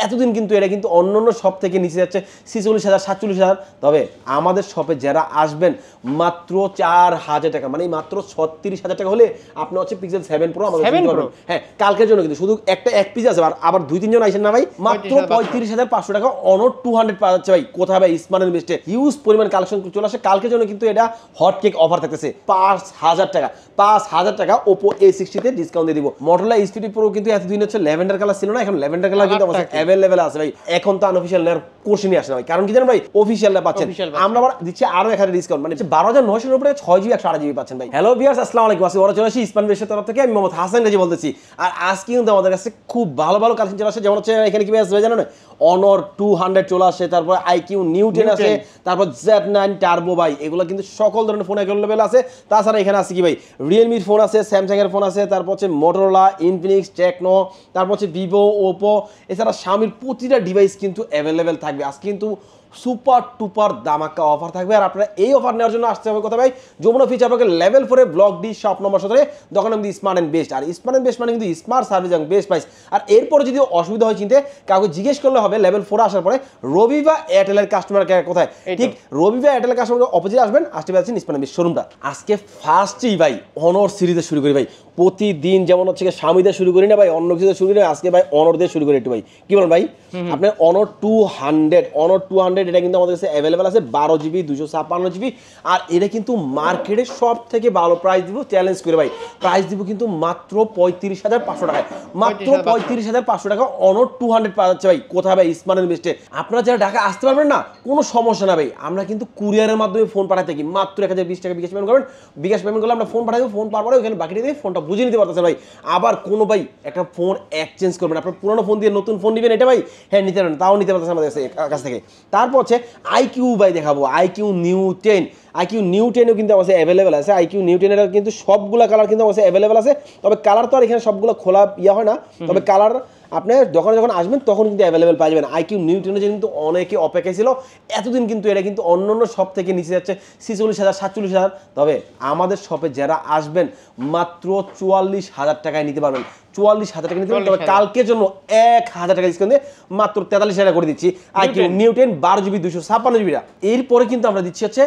এতদিন কিন্তু এটা কিন্তু অন্যান্য শপ থেকে নিচে যাচ্ছে 46,000 47,000। তবে আমাদের শপে যারা আসবেন মাত্র 4,000 টাকা, মানে মাত্র 36,000 টাকা হলে আপনি হচ্ছে পিক্সেল 7 প্রো আমাদের কিনতে পারবেন। হ্যাঁ, কালকের জন্য কিন্তু শুধু এক পিস আছে, আবার 2-3 জন আইছেন না ভাই, মাত্র 35,500 টাকা অনর 200 পাওয়া যাচ্ছে ভাই। কোথায় ভাই? স্মার্ট বেস্টে হিউজ পরিমাণ কালেকশন চলে আসে। কালকের জন্য কিন্তু এটা হট কেক অফার থাকতেছে 5,000 টাকা, 5,000 টাকা Oppo A60 তে ডিসকাউন্ট দিয়ে দিব। Motorola H50 Pro কিন্তু এতদিন হচ্ছে ল্যাভেন্ডার কালার ছিল না, এখন ল্যাভেন্ডার কালার কিন্তু আমাদের अवेलेबल আছে ভাই। এখন তো আনঅফিশিয়াল নেয়ার কোশ্চেনই আসে না ভাই, কারণ কি জানেন ভাই, অফিশিয়ালটা পাচ্ছেন। আমরা আবার দিচ্ছি আরো 1000 ডিসকাউন্ট, মানে 12,900 এর উপরে 6GB 128GB পাচ্ছেন ভাই। হ্যালো ভিউয়ার্স, আসসালামু আলাইকুম। আসি ওরা চলে আসি স্মার্ট বেস্টের তরফ থেকে, আমি মোহাম্মদ হাসান রাজি বলতেছি। আর আজকে কিন্তু আমাদের কাছে খুব ভালো ভালো কালেকশন চলে আসে, যেমন হচ্ছে এখানে কি আছে জানেন, অনর 200 চলে আসে, তারপর IQ New 10 আছে, তারপর Z9 টার্বো ভাই, এগুলো কিন্তু সকল ধরনের ফোন अवेलेबल আছে। তাছাড়া এখানে আছে কি ভাই, রিয়েলমির ফোন আছে, স্যামসাং এর ফোন আছে, তারপর হচ্ছে মোটরোলা, ইনফিনিক্স, টেকনো, তারপর হচ্ছে ভিভো, ওপো, এছাড়া শামির প্রতিটা ডিভাইস কিন্তু अवेलेबल থাকবে। আজকে কিন্তু সুপার টুপার দামাকা অফার থাকবে। আর আপনারা এই অফার নেওয়ার জন্য আসতে হবে কোথায় ভাই? যমুনা ফিচার পার্কের level 4 block D shop number 17, দোকান নাম দি স্মার্ট এন্ড বেস্ট। আর স্মার্ট এন্ড বেস্ট মানে কিন্তু স্মার্ট সার্ভিস এবং বেস্ট প্রাইস। আর এরপরে যদি অসুবিধা হয় চিনতে, কাউকে জিজ্ঞেস করলে হবে লেভেল 4 আসার পরে রবিবা এয়ারটেলের কাস্টমার কেয়ার কোথায়, ঠিক রবিবা এয়ারটেলের কাস্টমার অপোজিট আসবেন, আসতে পারছেন স্মার্ট এন্ড বেস্ট শোরুমটা। আজকে ফার্স্টই ভাই অনর সিরিজে শুরু করি ভাই। প্রতিদিন যেমন হচ্ছে স্বামীদের শুরু করি না ভাই, অন্য কিছু শুরু করি না, আজকে ভাই অনর দিয়ে শুরু করি একটু ভাই। কি বলেন ভাই? আপনার অনর 200 এটা কিন্তু আমাদের কাছে অ্যাভেলেবেল আছে 12GB 256GB। আর এটা কিন্তু মার্কেটে সব থেকে ভালো প্রাইস দিব, চ্যালেঞ্জ করে ভাই। প্রাইস দিব কিন্তু মাত্র 35,500 টাকায়, মাত্র 35,500 টাকা অনর 200 পাওয়া যাচ্ছে ভাই। কোথায় ভাই? স্মার্ট এন্ড বেস্টে। আপনারা যারা ঢাকা আসতে পারবেন না, কোনো সমস্যা না ভাই, আমরা কিন্তু কুরিয়ারের মাধ্যমে ফোন পাঠাতে থাকি। মাত্র 1020 টাকা বিকাশ পেমেন্ট করবেন, বিকাশ পেমেন্ট করলে আমরা ফোন পাঠাই দেবো, ফোন পাওয়ার পরে ওখানে বাকিটা দিয়ে ফোনটা বুঝে নিতে পারতেছেন ভাই। আবার কোনো ভাই একটা ফোন এক্সচেঞ্জ করবেন, আপনার পুরোনো ফোন দিয়ে নতুন ফোন নেবেন, এটা ভাই হ্যাঁ নিতে পারেন, তাও নিতে পারতেছেন আমাদের কাছ থেকে। তারপর হচ্ছে IQ ভাই দেখাবো, IQ New 10। IQ New 10ও কিন্তু আমাদের অ্যাভেলেবেল আছে। IQ New 10 এর কিন্তু সবগুলা কালার কিন্তু আমাদের অ্যাভেলেবেল আছে। তবে কালার তো আর এখানে সবগুলো খোলা হয় না, তবে কালার আপনি যখন আসবেন তখন কিন্তু অ্যাভেলেবেল পাই যাবেন। IQ New 10 কিন্তু অনেকে অপেক্ষায় ছিল এতদিন, কিন্তু এটা কিন্তু অন্যান্য শপ থেকে নিচে যাচ্ছে 46,000 47,000। তবে আমাদের শপে যারা আসবেন মাত্র 44,000 টাকায় নিতে পারবেন, 44,000 টাকা নিতে পারবেন। তবে কালকের জন্য 1,000 টাকা ডিসকাউন্ট দিয়ে মাত্র 43,000 টাকা করে দিচ্ছি IQ New 10 12GB 256GB। এরপরে কিন্তু আমরা দিচ্ছি হচ্ছে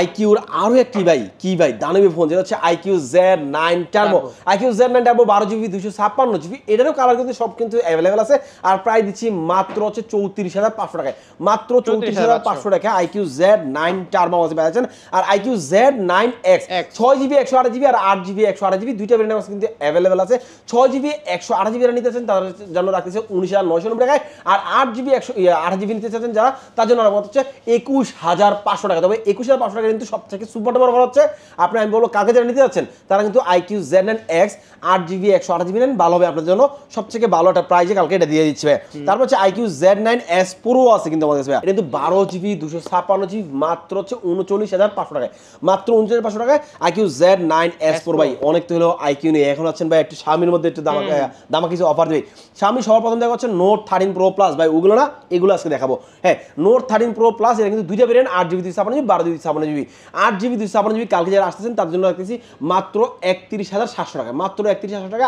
IQর আরো একটি ভাই, কি ভাই দানবী ফোন, যেটা হচ্ছে IQ Z9 turbo. IQ Z9 turbo 12GB 256GB, এটারও কালার কিন্তু সব কিন্তু অ্যাভেলেবেল আছে। আর প্রাইস দিচ্ছি মাত্র হচ্ছে 34,500 টাকায়, মাত্র 34,500 টাকা IQ Z9 টার্বো আছে পাচ্ছেন। আর IQ Z9X 6GB 128GB আর 8GB 128GB দুইটা ভেরিয়েন্ট আছে কিন্তু অ্যাভেলেবেল আছে। 6GB 128GB যারা নিতে চাচ্ছেন তাদের জন্য রাখতেছে 19,990 টাকায়। আর 8GB 128GB নিতে চাচ্ছেন যারা, তার জন্য রাখা হচ্ছে 21,500 টাকা। তবে 21,500 টাকা কিন্তু সবথেকে সুপার ডুপার অফার হচ্ছে। আপনি আমি বলবো কাকে যারা নিতে যাচ্ছেন তারা কিন্তু IQ Z9X 8GB 128GB নেন, ভালো হবে আপনার জন্য, সবথেকে ভালো একটা প্রাইসে কালকে এটা দিয়ে দিচ্ছে। তারপর হচ্ছে IQ Z9S Pro আছে কিন্তু আমাদের কাছে, এটা কিন্তু 12GB 256GB মাত্র হচ্ছে 39,500 টাকায়, মাত্র 39,500 টাকায় IQ Z9S Pro ভাই। অনেক তো হলো IQ নিয়ে এখন আছেন ভাই, একটু স্বামীর মধ্যে একটু দামা কিছু অফার দেবে। স্বামী সবার প্রথম দেখা হচ্ছে Note 13 Pro Plus ভাই, ওগুলো না, এগুলো আজকে দেখাবো। হ্যাঁ, Note 13 Pro Plus এটা কিন্তু দুইটা variant, 8GB 256GB 12GB 256GB। 8GB 256GB কালকে যারা আসতেছেন তার জন্য রাখতেছি মাত্র 31,700 টাকা, মাত্র 31,700 টাকা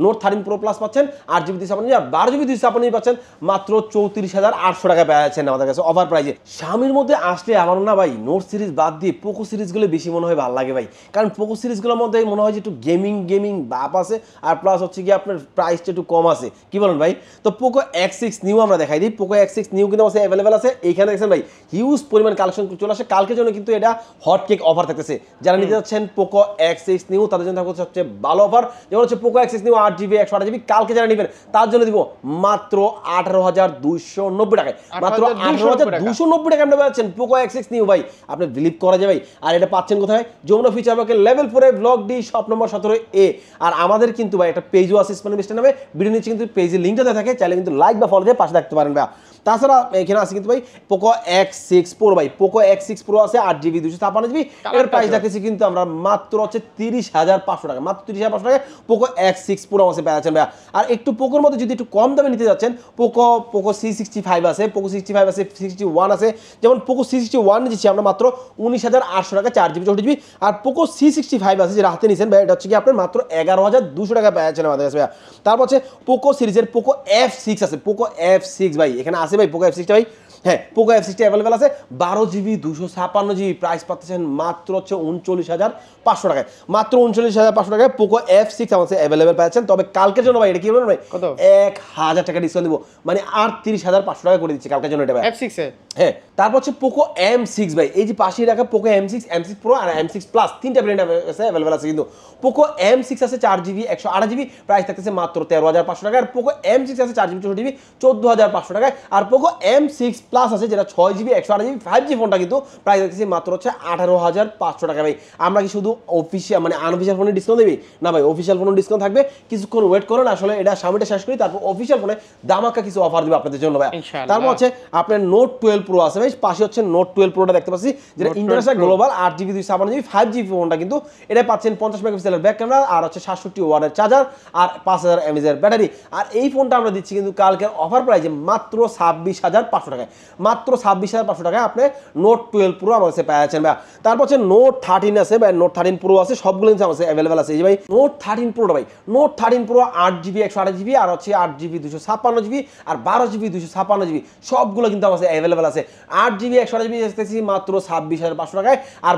Note 13 Pro Plus পাচ্ছেন, 8GB 256GB আর 12GB 256GB পাচ্ছেন মাত্র 34,800 টাকা পাচ্ছেন আমাদের কাছে অফার প্রাইসে। স্বামীর মধ্যে আসলে আমার না ভাই নোট সিরিজ বাদ দিয়ে পোকো সিরিজগুলো বেশি মনে হয় ভালো লাগে ভাই, কারণ পোকো সিরিজগুলোর মধ্যে মনে হয় যে একটু গেমিং ভাব আছে, আর প্লাস হচ্ছে কি আপনার প্রাইসটা একটু কম আছে। কি বলেন ভাই? তো পোকো X6 নিউ আমরা দেখাই দিই। পোকো X6 নিউ কিন্তু আমাদের অ্যাভেলেবেল আছে। এইখানে দেখছেন ভাই হিউজ পরিমাণ কালেকশন চলে আসে। কালকের জন্য কিন্তু এটা হট কেক অফার থাকতেছে। যারা নিতে যাচ্ছেন পোকো X6 নিউ তাদের জন্য থাকছে সবচেয়ে ভালো অফার, যেমন হচ্ছে Poco X6 new 8GB 128GB কালকে যারা নেবেন তার জন্য দিব মাত্র 18,290 টাকায়, মাত্র 18,290 টাকা আপনি পাচ্ছেন পোকো X6 নিউ ভাই। আপনি বিলিভ করা যায় ভাই। আর এটা পাচ্ছেন কোথায়? যমুনা ফিচার পার্কের লেভেল 4 ব্লক ডি শপ নম্বর 17A। আর আমাদের কিন্তু ভাই একটা পেজও আছে স্মার্ট বেস্টের নামে, ভিডিও নিচে কিন্তু পেজের লিঙ্কটা দেওয়া থাকে, চাইলে কিন্তু লাইক বা ফলো দিয়ে পাশে থাকতে পারেন ভাই। তাছাড়া এখানে আছে কিন্তু ভাই পোকো X6 Pro ভাই, পোকো X6 Pro আছে 8GB 256GB, এর প্রাইস রাখতেছি কিন্তু আমরা মাত্র হচ্ছে 30,500 টাকা, মাত্র 30,500 টাকায় পোকো X6 Pro আছে পেয়েছেন ভাই। আর একটু পোকোর মধ্যে যদি একটু কম দামে নিতে যাচ্ছেন, পোকো C65 আছে, পোকো 65 আছে, 61 আছে। যেমন পোকো C61 নিচ্ছি আমরা মাত্র 19,800 টাকা 4GB 64GB। আর পোকো C65 আছে যেটা হাতে নিছেন ভাই, এটা হচ্ছে কি আপনার মাত্র 11,200 টাকা পেয়েছেন আমাদের কাছে ভাই। তারপর হচ্ছে পোকো সিরিজের পোকো F6 আছে, পোকো F6 ভাই এখানে আছে ভাই, পোকো F6 ভাই, হ্যাঁ পোকো F6 অ্যাভেলেবেল আছে 12GB 256GB, প্রাইস পাচ্ছেন মাত্র হচ্ছে 39,500 টাকায়, মাত্র 39,500 টাকায় পোকো F6 আমাদের অ্যাভেলেবেল পাচ্ছেন। তবে কালকের জন্য ভাই এটা কি বলবেন ভাই, 1,000 টাকা ডিসকাউন্ট দিব, মানে আর 30,500 টাকা করে দিচ্ছি কালকের জন্য এটা ভাই F6 এ। হ্যাঁ তারপর হচ্ছে পোকো M6 ভাই, এই যে পাশেই রাখা পোকো M6 Pro আর M6 Plus তিনটা ব্র্যান্ড আছে অ্যাভেলেবেল আছে। কিন্তু পোকো M6 আছে 4GB 128GB, প্রাইস থাকতেছে মাত্র 13,500 টাকা। আর পোকো M6 আছে 4GB 64GB 14,500 টাকায়। আর পোকো M6 Plus আছে যেটা 6GB 128GB 5G ফোনটা কিন্তু প্রাইস থাকতেছে মাত্র হচ্ছে 18,500 টাকা ভাই। আমরা কি শুধু অফিসিয়াল মানে আনঅফিসিয়াল ফোনে ডিসকাউন্ট দেবি না ভাই, অফিসিয়াল ফোনে ডিসকাউন্ট থাকবে, কিছুক্ষণ ওয়েট করুন, আসলে এটা সামনেটা শেষ করি, তারপর অফিসিয়াল ফোনে দামাকা কিছু অফার দিবে আপনাদের জন্য ভাই। তারপর হচ্ছে আপনার নোট 12 Pro আছে ভাই, পাশে হচ্ছে নোট 12 Proটা দেখতে পাচ্ছি, যেটা international global 8GB 256GB 5G ফোনটা কিন্তু এটা পাচ্ছেন 50 মেগাপিক্সেলের ব্যাক ক্যামেরা আর হচ্ছে 67 ওয়াটের চার্জার আর 5000 mAh ব্যাটারি। আর এই ফোনটা আমরা দিচ্ছি কিন্তু কালকের অফার প্রাইসে মাত্র 26,500 টাকায়, মাত্র 26,500 টাকায় আপনি নোট 12 Pro আমার কাছে পেয়েছেন ভাই। তারপর হচ্ছে নোট 13 আছে ভাই, নোট 13 Pro আছে, সবগুলো কিন্তু আমার কাছে অ্যাভেলেবেল আছে। এই যে ভাই নোট 13 Pro ভাই, নোট 13 Pro 8GB 128GB আর হচ্ছে 8GB 256GB আর 12GB 256GB সবগুলো কিন্তু আমার কাছে অ্যাভেলেবেল আছে। 8GB 128GB দেখতেছি মাত্র 26,500 টাকায়, আর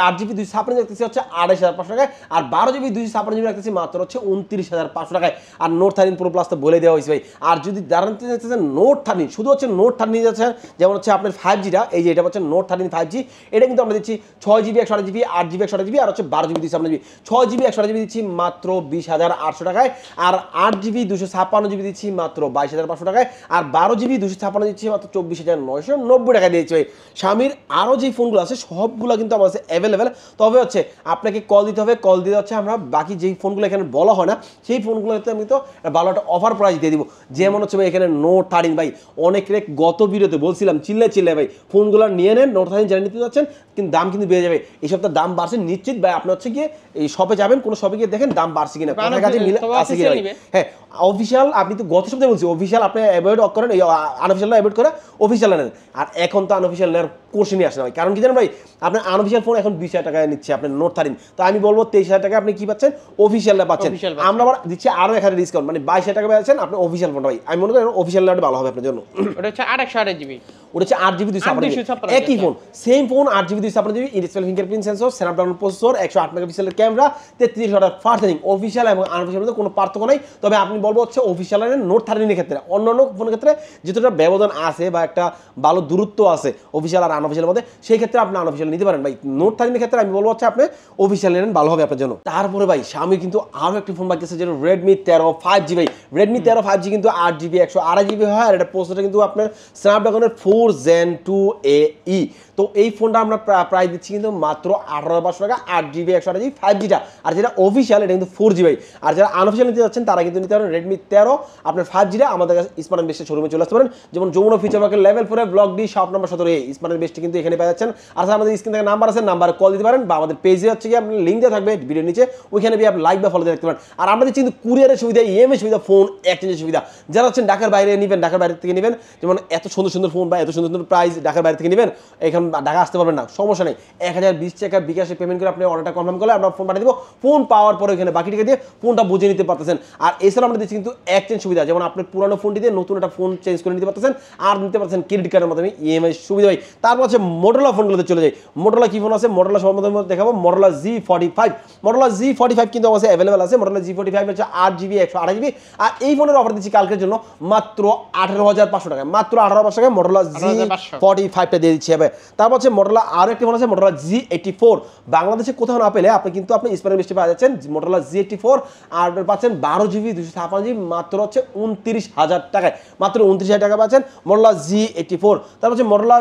8GB 256GB দেখতেছি হচ্ছে 28,500 টাকায়, আর 12GB 256GB দেখতেছি মাত্র হচ্ছে 29,500 টাকায়। আর নোট 13 Pro Plus তো বলে দেওয়া হয়েছে ভাই। আর যদি দাঁড়াতে চাইতেছেন নোট 13 শুধু হচ্ছে নোট 13 যাচ্ছে, যেমন হচ্ছে আপনার 5Gটা, এই যে এটা হচ্ছে নোট 13 5G, এটা কিন্তু আমরা দিচ্ছি 6GB 128GB 8GB 128GB আর হচ্ছে 12GB 256GB। 6GB 128GB দিচ্ছি মাত্র 20,800 টাকায়, আর 8GB 256GB দিচ্ছি মাত্র 22,500 টাকায়, আর 12GB 256 দিচ্ছি মাত্র 24,990 টাকা দিয়েছি ভাই। Xiaomi আরও যে ফোনগুলো আছে সবগুলো কিন্তু আমার কাছে অ্যাভেলেবেল, তবে হচ্ছে আপনাকে কল দিতে হবে, কল দিতে হচ্ছে আমরা বাকি যেই ফোনগুলো এখানে বলা হয় না সেই ফোনগুলোতে আমি তো ভালো একটা অফার প্রাইস দিয়ে দিব। যেমন হচ্ছে ভাই এখানে নোট 13 ভাই, অনেকের গত ভিডিওতে বলছিলাম চিল্লে ভাই ফোনগুলো নিয়ে নেন, নোট 13 যারা নিতে যাচ্ছেন কিন্তু দাম কিন্তু বেড়ে যাবে, এই সপ্তাহে দাম বাড়ছে নিশ্চিত ভাই। আপনি হচ্ছে গিয়ে এই শপে যাবেন, কোনো শপে গিয়ে দেখেন দাম বাড়ছে কিনা, কোথায় কাছে মিলে আছে কিনা। হ্যাঁ অফিসিয়াল আপনি তো গত সপ্তাহে বলছি অফিসিয়াল আপনি অ্যাভয়েড করেন, এই আনঅফিসিয়ালটা অ্যাভয়েড করে অফিসিয়াল নেন। আর এখন তো আনঅফিসিয়াল নেওয়ার কোশ্চেনই আসে না ভাই, কারণ কি জানেন ভাই আপনার আনঅফিসিয়াল ফোন এখন 20,000 টাকায় নিচ্ছে আপনার নোট 13, তো আমি বলবো 23,000 টাকা আপনি কি পাচ্ছেন, অফিসিয়ালটা পাচ্ছেন। আমরা আবার দিচ্ছি আরও এখানে ডিসকাউন্ট, মানে 22,000 টাকা পাচ্ছেন আপনি অফিসিয়াল ফোনটা ভাই। আমি মনে করি অফিসিয়াল নেওয়াটা ভালো হবে আপনার জন্য। ওটা হচ্ছে 8/8GB, ওটা হচ্ছে 8GB 256GB একই phone, same phone 8GB 256GB, in-display fingerprint sensor, Snapdragon processor, 108 মেগাপিক্সেলের ক্যামেরা, 33 ওয়াটের ফাস্ট চার্জিং। অফিসিয়াল এবং আনঅফিসিয়াল মধ্যে কোনো পার্থক্য নাই, তবে আপনি বলবো হচ্ছে অফিসিয়াল নোট 13 এর ক্ষেত্রে, অন্যান্য ফোনের ক্ষেত্রে যেটা ব্যবধান আছে বা একটা ভালো দূরত্ব আছে অফিসিয়াল আর আনঅফিসিয়ালের মধ্যে, সেই ক্ষেত্রে আপনি আনঅফিসিয়াল নিতে পারেন ভাই। নোট 13 এর ক্ষেত্রে আমি বলবো হচ্ছে আপনি অফিসিয়াল নেন, ভালো হবে আপনার জন্য। তারপরে ভাই Xiaomi কিন্তু আরও একটি ফোন বাকি আছে যেটা Redmi 13 5G ভাই। Redmi 13 5G কিন্তু 8GB 128GB হয়, আর এটা প্রসেসরটা কিন্তু আপনার স্ন্যাপড্রাগনের 4 Gen 2AE। তো এই ফোনটা আমরা প্রাইস দিচ্ছি কিন্তু মাত্র 18,500 টাকা, 8GB 128GB 5Gটা, আর যেটা অফিসিয়াল এটা কিন্তু 4G ভাই। আর যারা আনঅফিসিয়াল নিতে যাচ্ছেন তারা কিন্তু নিতে পারেন Redmi 13 আপনার 5Gটা আমাদের কাছে স্মার্ট বেস্টের শোরুমে চলে আসতে পারেন। যেমন যমুনা ফিচার পার্কের level 4 block D shop number 17 smart বেস্টে কিন্তু এখানে পেয়ে যাচ্ছেন। আর আমাদের স্ক্রিন থেকে নাম্বার আছে, নাম্বারে কল দিতে পারেন, বা আমাদের পেজে হচ্ছে কি আপনার লিঙ্ক দেওয়া থাকবে ভিডিওর নিচে, ওইখানে আপনি লাইক বা ফলো দিয়ে রাখতে পারেন। আর আমাদের কিন্তু কুরিয়ারের সুবিধা, ইএমআই সুবিধা, ফোন এক্সচেঞ্জের সুবিধা। যারা হচ্ছেন ঢাকার বাইরে নেবেন, ঢাকার বাইরে থেকে নেবেন, যেমন এত সুন্দর সুন্দর ফোন বা এত সুন্দর সুন্দর প্রাইস ঢাকার বাইরে থেকে নেবেন, এখন ঢাকা আসতে পারবেন না, সমস্যা নেই, 1020 টাকা বিকাশে পেমেন্ট করে আপনি অর্ডারটা কনফার্ম করলে আমরা ফোন পাঠিয়ে দেবো। ফোন পাওয়ার পরে এখানে বাকি টাকা দিয়ে ফোনটা বুঝে নিতে পারতেছেন। আর এছাড়া আমরা দিচ্ছি কিন্তু এক্সচেঞ্জ সুবিধা, যেমন আপনার পুরানো ফোনটি দিয়ে নতুন একটা ফোন চেঞ্জ করে নিতে পারতেছেন, আর নিতে পারছেন ক্রেডিট কার্ডের মাধ্যমে ইএমআই সুবিধা ভাই। তারপর হচ্ছে মোটরোলা ফোনগুলোতে চলে যাই। মোটরোলা কি ফোন আছে, মোটরোলা সবার মধ্যে দেখাবো মোটরোলা Z45। মোটরোলা Z45 কিন্তু আমার কাছে অ্যাভেলেবেল আছে। মোটরোলা Z45 হচ্ছে 8GB 128GB, আর এই ফোনের অফার দিচ্ছি কালকের জন্য মাত্র 18,500 টাকায়, মাত্র 18,500 টাকায় মোটরোলা Z45টা দিয়ে দিচ্ছি হবে। তারপর হচ্ছে মোটরোলা আরও একটি ফোন আছে মোটরোলা Z84, বাংলাদেশে কোথাও না পেলে আপনি কিন্তু আপনি স্পেনের বেস্টে পাওয়া যাচ্ছেন মোটরোলা Z84, আর পাচ্ছেন 12GB 256GB মাত্র হচ্ছে 29,000 টাকায়, মাত্র 29,000 টাকা পাচ্ছেন মোটরোলা Z84। তারপর হচ্ছে মোটরোলা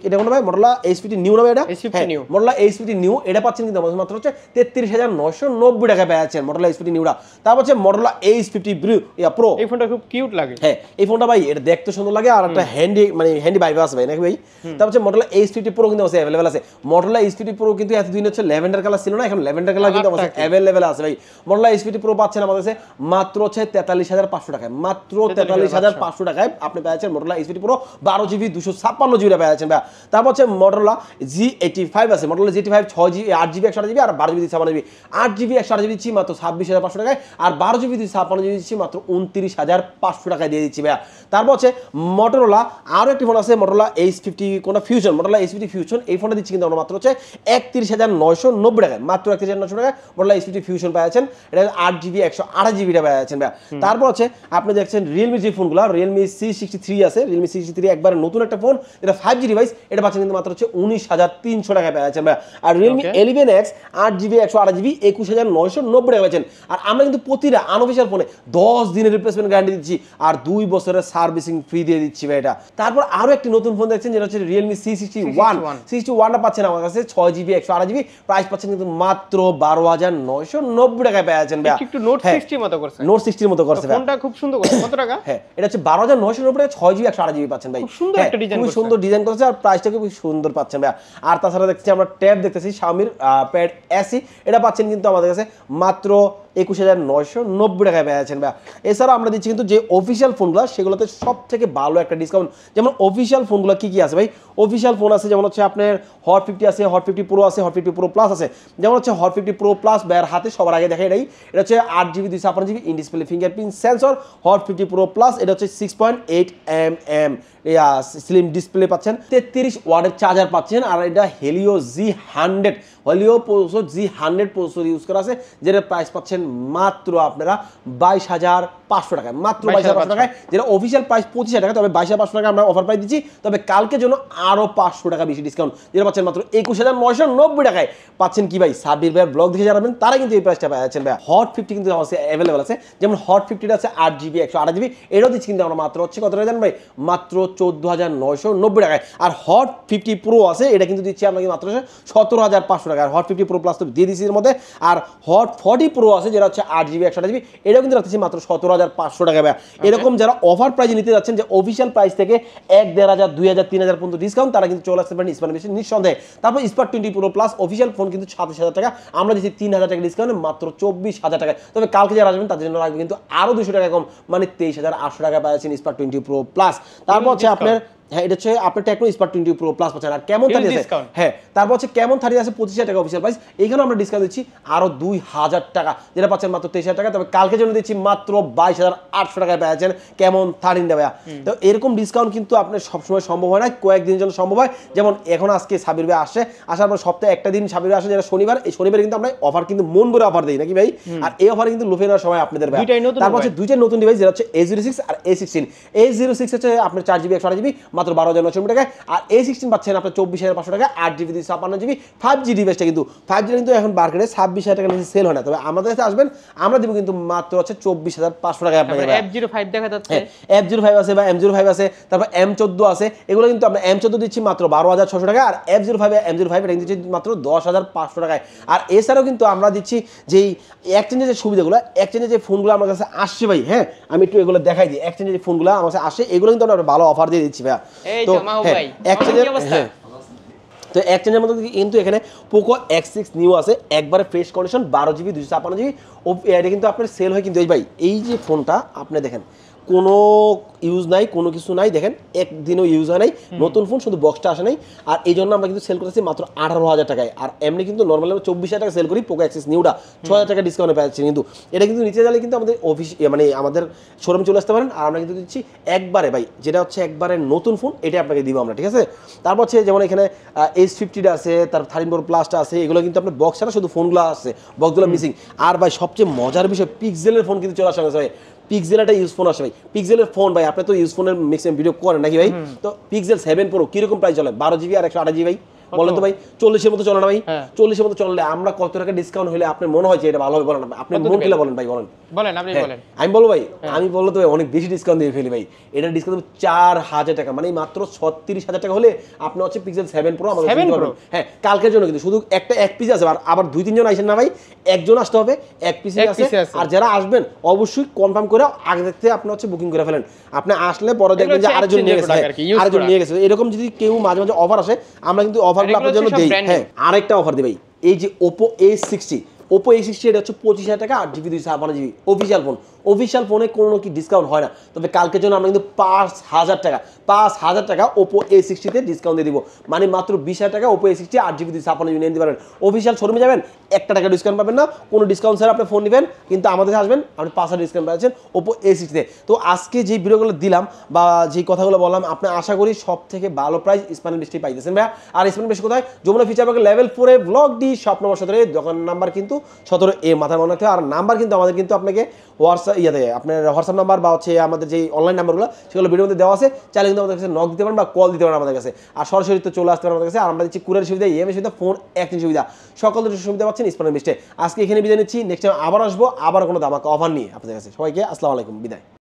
এটা কোনো ভাই মোটরোলা HPT নিউ না এটা, মোটরোলা HPT নিউ এটা পাচ্ছেন কিন্তু মাত্র হচ্ছে 33,990 টাকা পেয়ে যাচ্ছেন মোটরোলা HPT নিউটা। তারপর হচ্ছে মোটরোলা H50 Pro, এই ফোনটা খুব কিউট লাগে। হ্যাঁ এই ফোনটা ভাই এটা দেখতে সুন্দর লাগে আর একটা হ্যান্ডি মানে হ্যান্ডি ভাইব আছে ভাই নাকি ভাই। তারপর হচ্ছে Motorola H50 Pro কিন্তু আছে अवेलेबल আছে। Motorola H50 Pro কিন্তু এতদিন হচ্ছে ল্যাভেন্ডার কালার ছিল না, এখন ল্যাভেন্ডার কালার কিন্তু আমাদের अवेलेबल আছে ভাই। Motorola H50 Pro পাচ্ছেন আমাদের কাছে মাত্র হচ্ছে 43500 টাকায়, মাত্র 43500 টাকায় আপনি পেয়েছেন Motorola H50 Pro 12GB 256GB পেয়েছেন ভাই। তারপর হচ্ছে Motorola G85 আছে, Motorola G85 6GB 8GB 128GB আর 12GB 256GB, 8GB 128GB দিচ্ছি মাত্র 26500 টাকায়, আর 12GB 256GB দিচ্ছি মাত্র 29500 টাকায় দিয়ে দিচ্ছি ভাই। তারপর হচ্ছে Motorola আরো একটি ফোন আছে Motorola H50 কোনটা ফিউশন, Motorola H50 ফিউশন, এই ফোনটা দিচ্ছি কিন্তু আমরা মাত্র হচ্ছে 31990 টাকায়, মাত্র 31900 টাকায় Motorola H50 ফিউশন পেয়েছেন। এটা 8GB 128GB টা পেয়েছেন ভাই। তারপর হচ্ছে আপনি দেখছেন Realme যে ফোনগুলো, Realme C63 আছে, Realme C63 একবারে নতুন একটা ফোন, এটা 5G ডিভাইস, এটা পাচ্ছেন কিন্তু মাত্র হচ্ছে 19300 টাকায় পেয়েছেন ভাই। আর Realme 11X 8GB 128GB 21990 টাকা পেয়েছেন। আর আমরা কিন্তু প্রতিটা আনঅফিশিয়াল ফোনে 10 দিনের রিপ্লেসমেন্ট গ্যারান্টি দিচ্ছি আর 2 বছরের সার্ভিসিং ফ্রি দিয়ে দিচ্ছি ভাই এটা। তারপর আরো একটি নতুন ফোন দেখছেন যেটা হচ্ছে Realme C61 টা পাচ্ছেন আমার কাছে 6GB 128GB, প্রাইস পাচ্ছেন কিন্তু মাত্র 12990 টাকায় পেয়েছেন ভাই। একটু নোট 60 মতো করছে, নোট 60 এর মতো করছে ভাই। ফোনটা খুব সুন্দর করছে। কত টাকা? হ্যাঁ এটা হচ্ছে 12990 টাকায় 6GB 128GB পাচ্ছেন ভাই। খুব সুন্দর একটা ডিজাইন, খুব সুন্দর ডিজাইন করেছে আর প্রাইসটা খুব সুন্দর পাচ্ছেন ভাই। আর তাছাড়া দেখছি আমরা ট্যাব দেখতেছি Xiaomi প্যাড SE, এটা পাচ্ছেন কিন্তু আমাদের কাছে মাত্র 21990 টাকায় পেয়েছেন ভাই। এছাড়া আমরা দিচ্ছি কিন্তু যে অফিশিয়াল ফোনগুলো সেগুলোতে সব থেকে ভালো একটা ডিসকাউন্ট। যেমন অফিশিয়াল ফোনগুলো কি কি আছে ভাই, অফিশিয়াল ফোন আছে যেমন হচ্ছে আপনার Hot 50 আছে, Hot 50 Pro আছে, Hot 50 Pro Plus আছে। যেমন হচ্ছে Hot 50 Pro Plus ভাইয়ের হাতে সবার আগে দেখা এটাই, এটা হচ্ছে 8GB 256GB in display fingerprint sensor. Hot 50 Pro Plus এটা হচ্ছে 6.8mm স্লিম ডিসপ্লে পাচ্ছেন, 33 ওয়াটের চার্জার পাচ্ছেন, আর এটা Helio G100 G100 processor use করা আছে, যেটা প্রাইস পাচ্ছেন মাত্র আপনারা 22500 টাকায়, মাত্র 22500 টাকায়, যেটা অফিশিয়াল প্রাইস 25000 টাকা, তবে 22500 টাকা আমরা অফার প্রাইস দিচ্ছি। তবে কালকের জন্য আরো 500 টাকা বেশি ডিসকাউন্ট, যেটা পাচ্ছেন মাত্র 21990 টাকায়। পাচ্ছেন কি ভাই, সাব্বির ভাইয়ের ব্লগ দেখে জানাবেন তারা কিন্তু এই প্রাইসটা পাচ্ছেন ভাই। Hot 50 কিন্তু আমাদের अवेलेबल আছে, যেমন Hot 50 টা আছে 8GB 128GB, এটাও দিচ্ছি কিন্তু আমরা মাত্র হচ্ছে কত টাকা জানেন ভাই, মাত্র 14990 টাকায়। আর Hot 50 Pro আছে, এটা কিন্তু দিচ্ছি আমরা মাত্র 17500 টাকা। আর Hot 50 Pro Plus তো দিয়ে দিচ্ছি এর মধ্যে। আর Hot 40 Pro আছে যেটা হচ্ছে 8GB 128GB, এটাও কিন্তু রাখতেছি মাত্র 17500 টাকা ভাই। এরকম যারা অফার প্রাইসে নিতে যাচ্ছেন, যে অফিশিয়াল প্রাইস থেকে 1000, 1500, 2000, 3000 পর্যন্ত ডিসকাউন্ট, তারা কিন্তু চলে আসতে পারেন স্মার্ট মেশিন নিঃসন্দেহে। তারপর Spark 20 Pro Plus official phone কিন্তু 27000 টাকা, আমরা দিচ্ছি 3000 টাকা ডিসকাউন্টে মাত্র 24000 টাকায়। তবে কালকে যারা আসবেন তাদের জন্য রাখবে কিন্তু আরো 200 টাকা কম, মানে 23800 টাকা পাচ্ছেন Spark 20 Pro Plus। তারপর হচ্ছে আপনার হ্যাঁ এটা হচ্ছে আপনার টেকনো Spark 20 Pro Plus পাচ্ছেন। আর কেমন 30 আছে, হ্যাঁ তারপর হচ্ছে কেমন 30 আছে 25000 টাকা অফিশিয়াল প্রাইস, এইখানে আমরা ডিসকাউন্ট দিচ্ছি আরো 2000 টাকা, যেটা পাচ্ছেন মাত্র 23000 টাকা। তবে কালকে জন্য দিচ্ছি মাত্র 22800 টাকায় পেয়েছেন কেমন 13 দেবে। তো এরকম ডিসকাউন্ট কিন্তু আপনার সবসময় সম্ভব হয় না, কয়েকদিনের জন্য সম্ভব হয়। যেমন এখন আজকে সাবির ভাই আসছে, আসার পর সপ্তাহে একটা দিন সাবির ভাই আসে যেটা শনিবার, এই শনিবারে কিন্তু আমরা অফার কিন্তু মন ভরে অফার দেই নাকি ভাই। আর এই অফারে কিন্তু লুফে নেওয়ার সময় আপনাদের ভাই। তারপর হচ্ছে দুইটা নতুন ডিভাইস যেটা হচ্ছে A06 আর A16। A06 হচ্ছে আপনার 4GB 128GB মাত্র 12990 টাকা, আর A16 পাচ্ছেন আপনার 24500 টাকা, 8GB 256GB 5G ডিভাইসটা কিন্তু 5G কিন্তু এখন মার্কেটে 26000 টাকা নিচে সেল হয় না। তবে আমাদের কাছে আসবেন আমরা দিব কিন্তু মাত্র হচ্ছে 24500 টাকায় আপনাকে। F05 দেখা যাচ্ছে, F05 আছে বা M05 আছে, তারপর M14 আছে, এগুলো কিন্তু আমরা M14 দিচ্ছি মাত্র 12600 টাকা, আর M05 এটা দিচ্ছি মাত্র 10500 টাকায়। আর এছাড়াও কিন্তু আমরা দিচ্ছি যেই এক্সচেঞ্জের যে সুবিধাগুলো, এক্সচেঞ্জের যে ফোনগুলো আমার কাছে আসছে ভাই, হ্যাঁ আমি একটু এগুলো দেখাই দিই। এক্সচেঞ্জের যে ফোনগুলো আমার কাছে আসে এগুলো কিন্তু আমরা ভালো অফার দিয়ে দিচ্ছি ভাই। তো তো এক্সচেঞ্জের মধ্যে কিন্তু এখানে পোকো X6 নিউ আছে, একবারে ফ্রেশ কন্ডিশন, 12GB 256GB, এটা কিন্তু আপনার সেল হয় কিন্তু এই ভাই, এই যে ফোনটা আপনি দেখেন কোনো ইউজ নাই, কোনো কিছু নাই, দেখেন একদিনও ইউজ হয় নাই, নতুন ফোন, শুধু বক্সটা আসে নাই। আর এই জন্য আমরা কিন্তু সেল করতেছি মাত্র 18000 টাকায়। আর এমনি কিন্তু নর্মালি আমরা 24000 টাকা সেল করি পোকো X6 নিউটা, 6000 টাকা ডিসকাউন্টে পাচ্ছি। কিন্তু এটা কিন্তু নিচে গেলে কিন্তু আমাদের অফিস মানে আমাদের শোরুমে চলে আসতে পারেন, আর আমরা কিন্তু দিচ্ছি একবারে ভাই, যেটা হচ্ছে একবারে নতুন ফোন, এটা আপনাকে দিব আমরা, ঠিক আছে। তারপর হচ্ছে যেমন এখানে H50টা আছে, তার 13 Pro Plus আছে, এগুলো কিন্তু আপনার বক্স ছাড়া শুধু ফোনগুলো আসছে, বক্সগুলো মিসিং। আর ভাই সবচেয়ে মজার বিষয় পিক্সেলের ফোন কিন্তু চলে আসে ভাই, পিক্সেল একটা ইউজ ফোন আসে ভাই, পিক্সেলের ফোন ভাই, আপনি তো ইউজ ফোনের ম্যাক্সিমাম ভিডিও করেন নাকি ভাই। তো পিক্সেল 7 Pro কিরকম প্রাইস চলে, 12GB আর 128GB ভাই, বলেন তো ভাই 40-এর মতো চলে না ভাই? হ্যাঁ। 40-এর মতো চললে আমরা কত টাকা ডিসকাউন্ট হলে আপনার মনে হয় যে এটা ভালো হবে বলেন? আপনি কত মন দিবেন? খুলে বলেন ভাই বলেন। বলেন, আপনি হ্যাঁ, বলেন। আমি বলবো ভাই, আমি বললো তো ভাই অনেক বেশি ডিসকাউন্ট দিয়ে ফেলি ভাই। এটা ডিসকাউন্ট 4000 টাকা, মানে মাত্র 36,000 টাকা হলে আপনি হচ্ছে পিক্সেল 7 প্রো আমাদের 7 কিনতে Pro? পারবেন। হ্যাঁ, কালকের জন্য কিন্তু শুধু এক পিস আছে, আর আবার 2-3 জন আইসেন না ভাই, একজন আসতে হবে, এক পিসই এক আছে। পিসই আছে। আর যারা আসবেন অবশ্যই কনফার্ম করে আগে থেকে আপনি হচ্ছে বুকিং করে ফেলেন। আপনি আসলে পরে দেখবেন যে হচ্ছে আরেকজন নিয়ে exchange গেছে, এর product আর কি, use আরেকজন করা। নিয়ে গেছে। এরকম যদি কেউ মাঝে মাঝে অফার আসে, আমরা কিন্তু অফারগুলো আর এগুলো আপনার জন্য হচ্ছে সব দেই। brand হ্যাঁ, আরেকটা অফার দিই ভাই, এই যে Oppo A60, Oppo A60 এটা হচ্ছে 25,000 টাকা, 8GB 256GB official phone. Official ফোনে কোনো কি ডিসকাউন্ট হয় না, তবে কালকের জন্য আমরা কিন্তু 5,000 টাকা Oppo A60 তে ডিসকাউন্ট দিয়ে দিব, মানে মাত্র 20,000 টাকা Oppo A60 8GB 256GB নিয়ে নিতে পারবেন। অফিসিয়াল শোরুমে যাবেন, 1 টাকা ডিসকাউন্ট পাবেন না, কোনো ডিসকাউন্ট ছাড়া আপনি ফোন নেবেন, কিন্তু আমাদের আসবেন আপনি 5,000 ডিসকাউন্ট পাচ্ছেন Oppo A60 তে। তো আজকে যে ভিডিওগুলো দিলাম বা যে কথাগুলো বললাম, আপনি আশা করি সব থেকে ভালো প্রাইস স্প্যানের বৃষ্টি পাইতেছেন ভাইয়া। আর স্প্যানের বৃষ্টি কোথায়? যমুনা ফিচার পার্কের level 4 block D shop number 17, দোকান নাম্বার কিন্তু 17A, মাথায় মনে রাখতে হবে। আর নাম্বার কিন্তু আমাদের কিন্তু আপনাকে হোয়াটসঅ্যাপ আপনার হোয়াটসঅ্যাপ নাম্বার বা হচ্ছে আমাদের যে অনলাইন নাম্বারগুলো সেগুলো ভিডিওর মধ্যে দেওয়া আছে, চাইলে কিন্তু আমাদের কাছে নক দিতে পারেন বা কল দিতে পারেন আমাদের কাছে। আর সরাসরি তো চলে আসতে পারেন আমাদের কাছে। আর আমরা দিচ্ছি কুরিয়ার সুবিধা, ইএমআই সুবিধা, ফোন এক্সচেঞ্জ সুবিধা, সকল ধরনের সুবিধা পাচ্ছেন স্প্যানের বৃষ্টি। আজকে এখানে বিদায় নিচ্ছি, নেক্সট টাইম আবার আসবো, আবার কোনো দামাকা অফার নিয়ে আপনাদের কাছে। সবাইকে আসসালামু আলাইকুম, বিদায়।